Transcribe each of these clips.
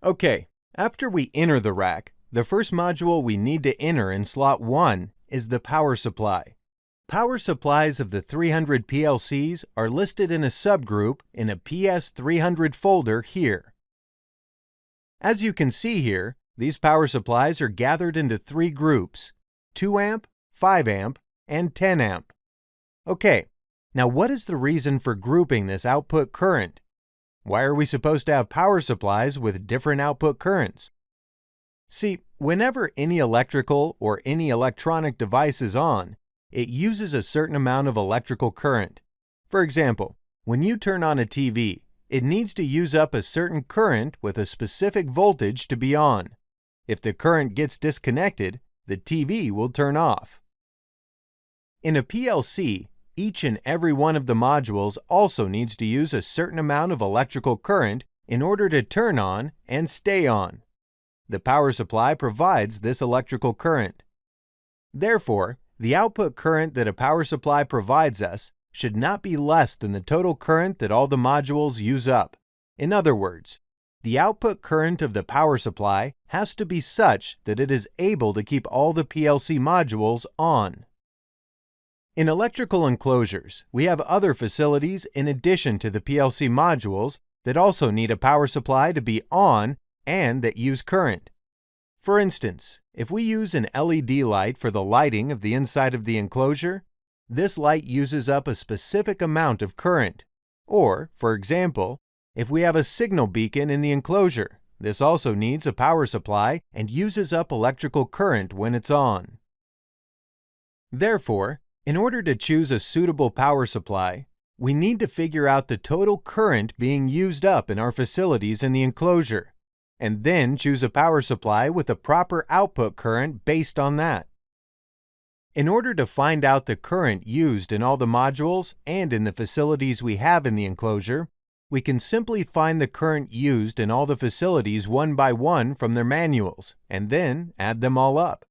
Okay, after we enter the rack, the first module we need to enter in slot 1 is the power supply. Power supplies of the 300 PLCs are listed in a subgroup in a PS300 folder here. As you can see here, these power supplies are gathered into 3 groups: 2 amp, 5 amp, and 10 amp. Okay, now what is the reason for grouping this output current? Why are we supposed to have power supplies with different output currents? See, whenever any electrical or any electronic device is on, it uses a certain amount of electrical current. For example, when you turn on a TV, it needs to use up a certain current with a specific voltage to be on. If the current gets disconnected, the TV will turn off. In a PLC, each and every one of the modules also needs to use a certain amount of electrical current in order to turn on and stay on. The power supply provides this electrical current. Therefore, the output current that a power supply provides us should not be less than the total current that all the modules use up. In other words, the output current of the power supply has to be such that it is able to keep all the PLC modules on. In electrical enclosures, we have other facilities in addition to the PLC modules that also need a power supply to be on and that use current. For instance, if we use an LED light for the lighting of the inside of the enclosure, this light uses up a specific amount of current. Or, for example, if we have a signal beacon in the enclosure, this also needs a power supply and uses up electrical current when it's on. Therefore, in order to choose a suitable power supply, we need to figure out the total current being used up in our facilities in the enclosure, and then choose a power supply with a proper output current based on that. In order to find out the current used in all the modules and in the facilities we have in the enclosure, we can simply find the current used in all the facilities one by one from their manuals, and then add them all up.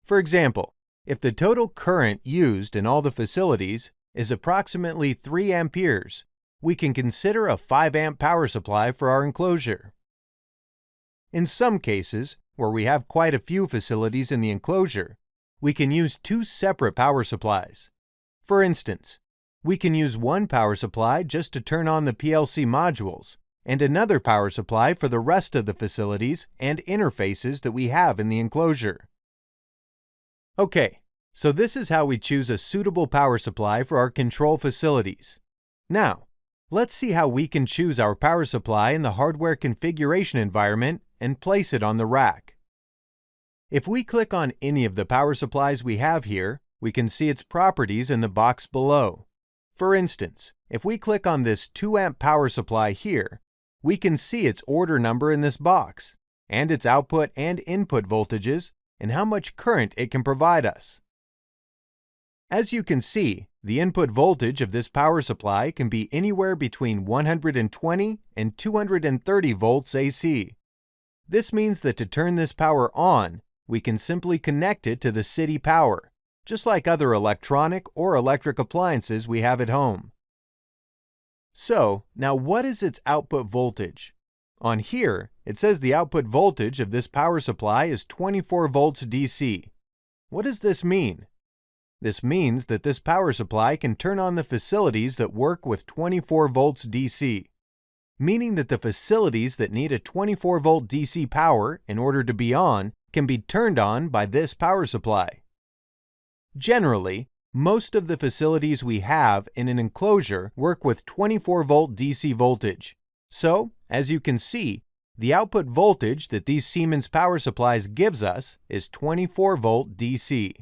For example, if the total current used in all the facilities is approximately 3 amperes, we can consider a 5 amp power supply for our enclosure. In some cases, where we have quite a few facilities in the enclosure, we can use 2 separate power supplies. For instance, we can use one power supply just to turn on the PLC modules, and another power supply for the rest of the facilities and interfaces that we have in the enclosure. Okay, so this is how we choose a suitable power supply for our control facilities. Now, let's see how we can choose our power supply in the hardware configuration environment and place it on the rack. If we click on any of the power supplies we have here, we can see its properties in the box below. For instance, if we click on this 2 amp power supply here, we can see its order number in this box, and its output and input voltages, and how much current it can provide us. As you can see, the input voltage of this power supply can be anywhere between 120 and 230 volts AC. This means that to turn this power on, we can simply connect it to the city power, just like other electronic or electric appliances we have at home. So, now what is its output voltage? On here, it says the output voltage of this power supply is 24 volts DC. What does this mean? This means that this power supply can turn on the facilities that work with 24 volts DC, meaning that the facilities that need a 24 volt DC power in order to be on can be turned on by this power supply. Generally, most of the facilities we have in an enclosure work with 24 volt DC voltage. So, as you can see, the output voltage that these Siemens power supplies gives us is 24 volt DC.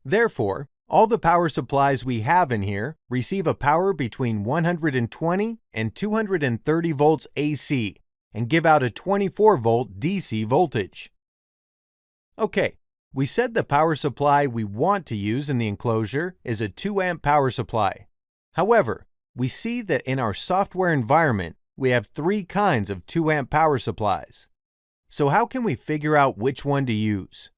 Therefore, all the power supplies we have in here receive a power between 120 and 230 volts AC and give out a 24 volt DC voltage. Okay, we said the power supply we want to use in the enclosure is a 2 amp power supply. However, we see that in our software environment, we have 3 kinds of 2 amp power supplies. So how can we figure out which one to use?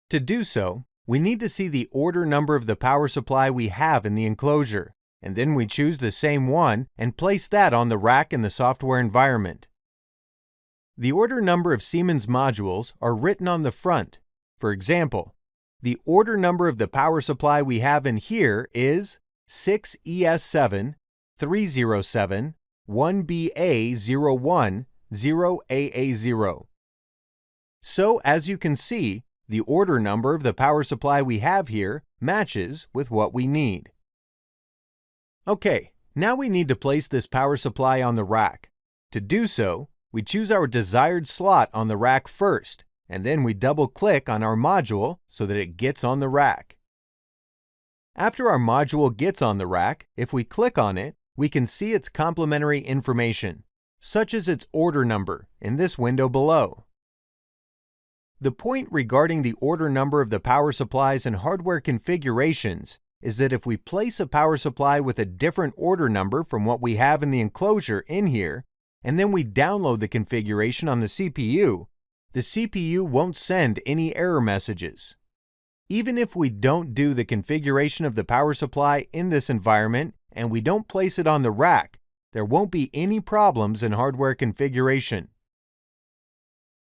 To do so, we need to see the order number of the power supply we have in the enclosure, and then we choose the same one and place that on the rack in the software environment. The order number of Siemens modules are written on the front. For example, the order number of the power supply we have in here is 6ES7 307 1BA01 0AA0. So, as you can see, the order number of the power supply we have here matches with what we need. Okay, now we need to place this power supply on the rack. To do so, we choose our desired slot on the rack first, and then we double-click on our module so that it gets on the rack. After our module gets on the rack, if we click on it, we can see its complementary information, such as its order number in this window below. The point regarding the order number of the power supplies and hardware configurations is that if we place a power supply with a different order number from what we have in the enclosure in here, and then we download the configuration on the CPU won't send any error messages. Even if we don't do the configuration of the power supply in this environment and we don't place it on the rack, there won't be any problems in hardware configuration.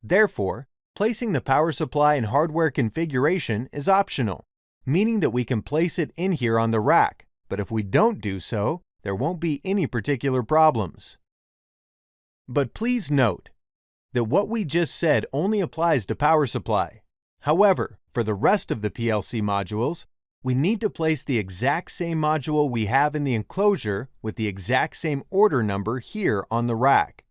Therefore, placing the power supply in hardware configuration is optional, meaning that we can place it in here on the rack, but if we don't do so, there won't be any particular problems. But please note that what we just said only applies to power supply. However, for the rest of the PLC modules, we need to place the exact same module we have in the enclosure with the exact same order number here on the rack.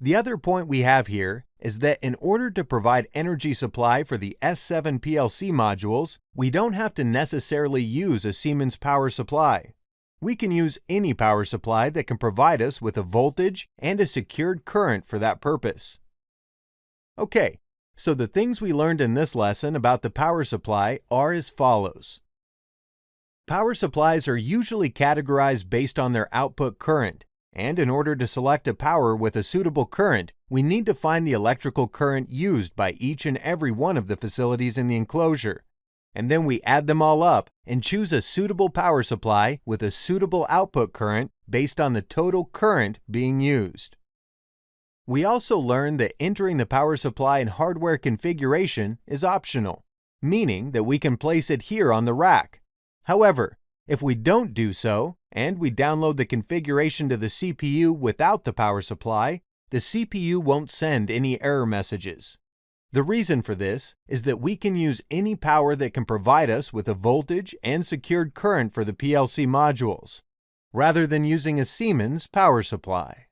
The other point we have here is that in order to provide energy supply for the S7 PLC modules, we don't have to necessarily use a Siemens power supply. We can use any power supply that can provide us with a voltage and a secured current for that purpose. Okay, so the things we learned in this lesson about the power supply are as follows. Power supplies are usually categorized based on their output current, and in order to select a power with a suitable current, we need to find the electrical current used by each and every one of the facilities in the enclosure. And then we add them all up and choose a suitable power supply with a suitable output current based on the total current being used. We also learned that entering the power supply in hardware configuration is optional, meaning that we can place it here on the rack. However, if we don't do so, and we download the configuration to the CPU without the power supply, the CPU won't send any error messages. The reason for this is that we can use any power that can provide us with a voltage and secured current for the PLC modules, rather than using a Siemens power supply.